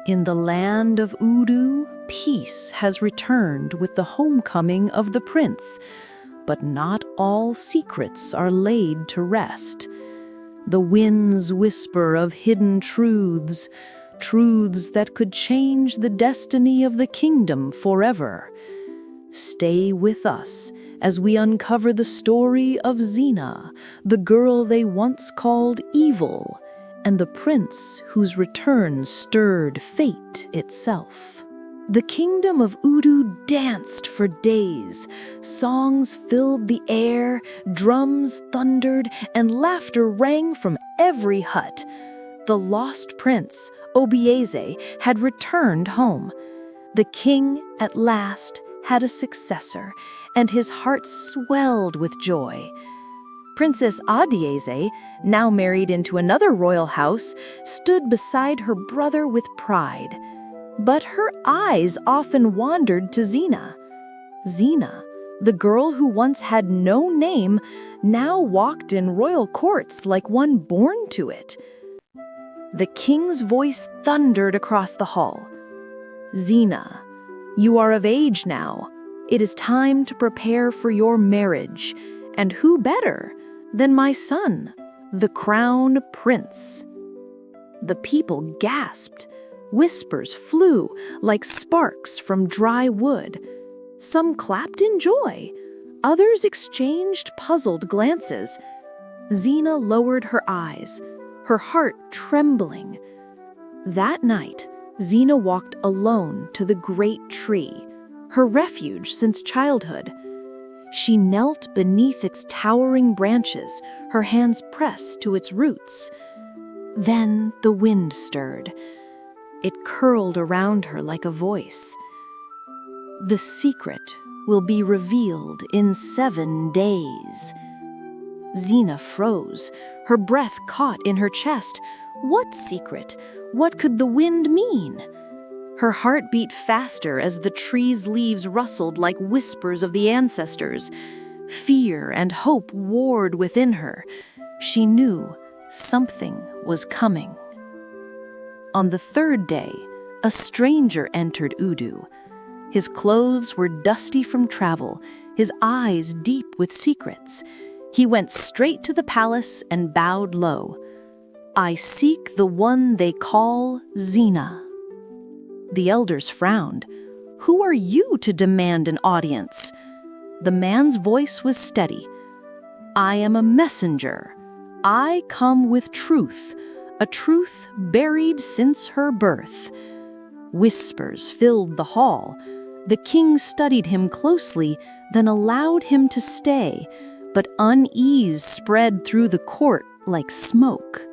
In the land of Udu, peace has returned with the homecoming of the prince, but not all secrets are laid to rest. The winds whisper of hidden truths, truths that could change the destiny of the kingdom forever. Stay with us as we uncover the story of Zina, the girl they once called evil, and the prince whose return stirred fate itself. The kingdom of Udu danced for days. Songs filled the air, drums thundered, and laughter rang from every hut. The lost prince, Obieze, had returned home. The king, at last, had a successor, and his heart swelled with joy. Princess Adieze, now married into another royal house, stood beside her brother with pride. But her eyes often wandered to Zina. Zina, the girl who once had no name, now walked in royal courts like one born to it. The king's voice thundered across the hall. "Zina, you are of age now. It is time to prepare for your marriage, and who better than my son, the crown prince?" The people gasped. Whispers flew like sparks from dry wood. Some clapped in joy. Others exchanged puzzled glances. Zina lowered her eyes, her heart trembling. That night, Zina walked alone to the great tree, her refuge since childhood. She knelt beneath its towering branches, her hands pressed to its roots. Then the wind stirred. It curled around her like a voice. "The secret will be revealed in 7 days." Zina froze, her breath caught in her chest. What secret? What could the wind mean? Her heart beat faster as the tree's leaves rustled like whispers of the ancestors. Fear and hope warred within her. She knew something was coming. On the 3rd day, a stranger entered Udu. His clothes were dusty from travel, his eyes deep with secrets. He went straight to the palace and bowed low. "I seek the one they call Zina." The elders frowned. "Who are you to demand an audience?" The man's voice was steady. "I am a messenger. I come with truth, a truth buried since her birth." Whispers filled the hall. The king studied him closely, then allowed him to stay, but unease spread through the court like smoke.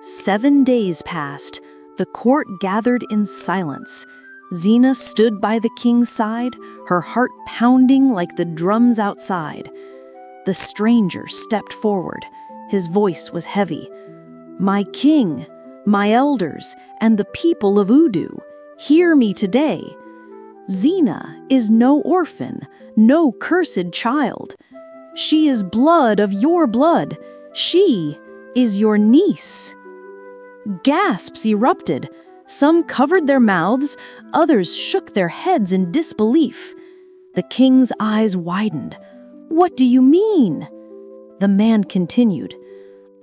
7 days passed. The court gathered in silence. Zina stood by the king's side, her heart pounding like the drums outside. The stranger stepped forward. His voice was heavy. "My king, my elders, and the people of Udu, hear me today. Zina is no orphan, no cursed child. She is blood of your blood. She is your niece." Gasps erupted. Some covered their mouths, others shook their heads in disbelief. The king's eyes widened. "What do you mean?" The man continued.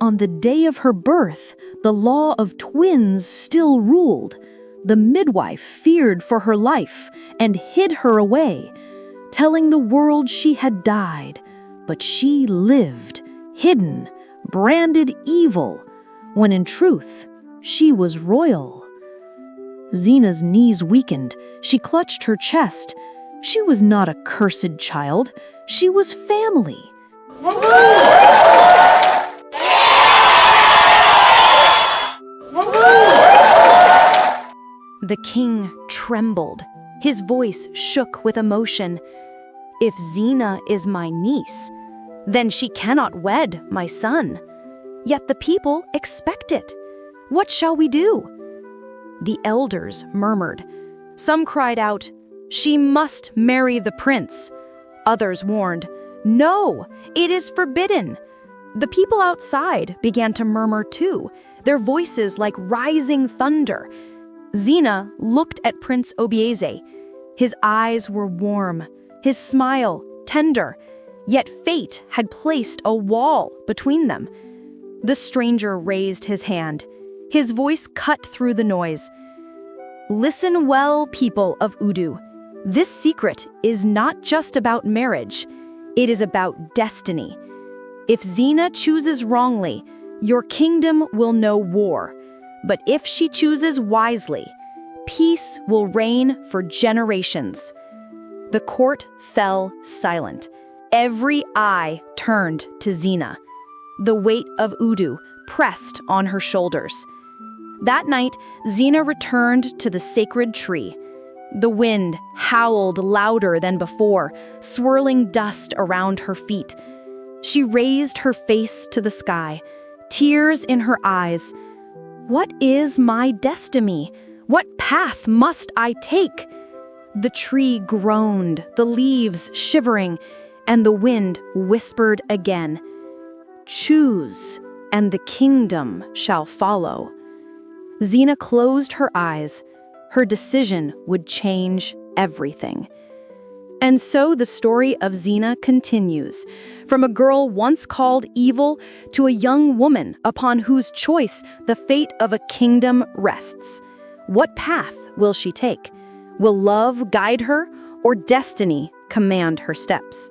"On the day of her birth, the law of twins still ruled. The midwife feared for her life and hid her away, telling the world she had died. But she lived, hidden, branded evil, when in truth, she was royal." Zina's knees weakened. She clutched her chest. She was not a cursed child. She was family. The king trembled. His voice shook with emotion. "If Zina is my niece, then she cannot wed my son. Yet the people expect it. What shall we do?" The elders murmured. Some cried out, "She must marry the prince." Others warned, "No, it is forbidden." The people outside began to murmur too, their voices like rising thunder. Zina looked at Prince Obieze. His eyes were warm, his smile tender, yet fate had placed a wall between them. The stranger raised his hand. His voice cut through the noise. Listen well, people of Udu. This secret is not just about marriage. It is about destiny. If Zina chooses wrongly, your kingdom will know war. But if she chooses wisely, peace will reign for generations. The court fell silent. Every eye turned to Zina. The weight of Udu pressed on her shoulders. That night, Zina returned to the sacred tree. The wind howled louder than before, swirling dust around her feet. She raised her face to the sky, tears in her eyes. What is my destiny? What path must I take? The tree groaned, the leaves shivering, and the wind whispered again. Choose, and the kingdom shall follow. Zina closed her eyes. Her decision would change everything. And so the story of Zina continues, from a girl once called evil to a young woman upon whose choice the fate of a kingdom rests. What path will she take? Will love guide her, or destiny command her steps?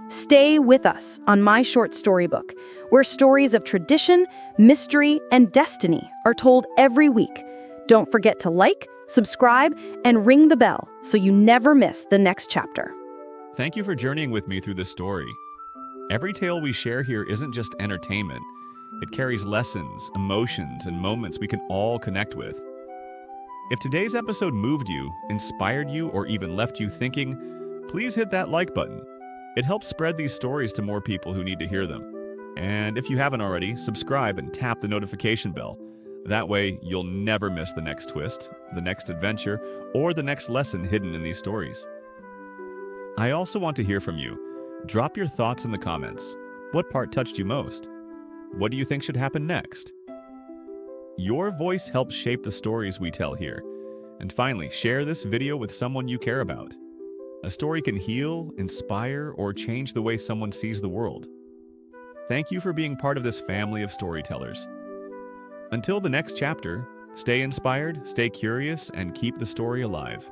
Stay with us on My Short Storybook, where stories of tradition, mystery, and destiny are told every week. Don't forget to like, subscribe, and ring the bell so you never miss the next chapter. Thank you for journeying with me through this story. Every tale we share here isn't just entertainment. It carries lessons, emotions, and moments we can all connect with. If today's episode moved you, inspired you, or even left you thinking, please hit that like button. It helps spread these stories to more people who need to hear them. And if you haven't already, subscribe and tap the notification bell. That way, you'll never miss the next twist, the next adventure, or the next lesson hidden in these stories. I also want to hear from you. Drop your thoughts in the comments. What part touched you most? What do you think should happen next? Your voice helps shape the stories we tell here. And finally, share this video with someone you care about. A story can heal, inspire, or change the way someone sees the world. Thank you for being part of this family of storytellers. Until the next chapter, stay inspired, stay curious, and keep the story alive.